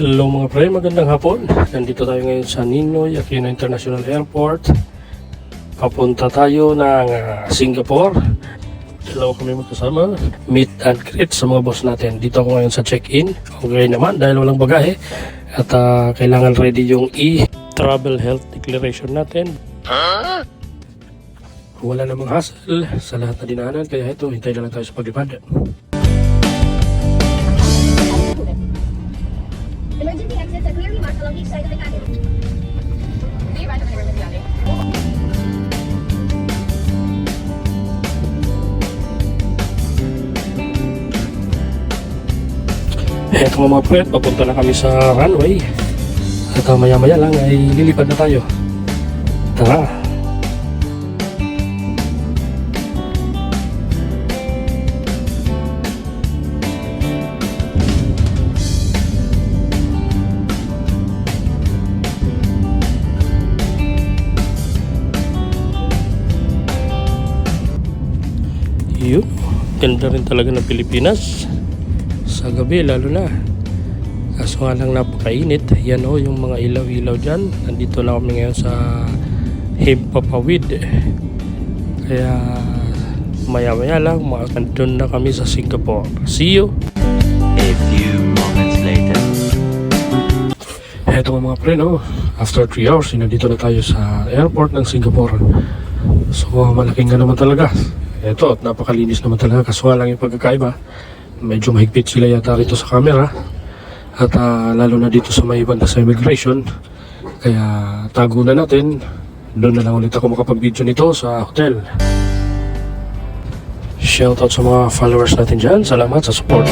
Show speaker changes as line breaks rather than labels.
Hello mga pre, magandang hapon. Nandito tayo ngayon sa Ninoy Aquino International Airport. Papunta tayo ng Singapore. Dalawa kami magkasama. Meet and greet sa mga boss natin. Dito ako ngayon sa check-in. Okay naman dahil walang bagahe. At kailangan ready yung travel health declaration natin. Wala namang hassle sa lahat na dinaanan. Kaya ito, hintay na lang tayo sa paglipad.
Emergency exits are clearly marked along each side of the cabin. May you ride on emergency landing?
Eto mga pre, papunta na kami sa runway. At maya-maya lang ay lilipad na tayo. Tara! Yun, ganda rin talaga ng Pilipinas sa gabi lalo na, kaso nga lang napakainit. Yan o yung mga ilaw-ilaw dyan. Nandito na kami ngayon sa Himpapawid, kaya maya-maya lang makakandun na kami sa Singapore. See you!
A few moments later.
Eto mga pre, no? After 3 hours, nandito na tayo sa airport ng Singapore. So malaking nga naman talaga. Eto, at napakalinis naman talaga. Kaso nga lang yung pagkakaiba, medyo mahigpit sila yata rito sa camera. At lalo na dito sa may banda sa immigration. Kaya tago na natin. Doon na lang ulit ako makapag-video nito sa hotel. Shoutout sa mga followers natin dyan. Salamat sa support.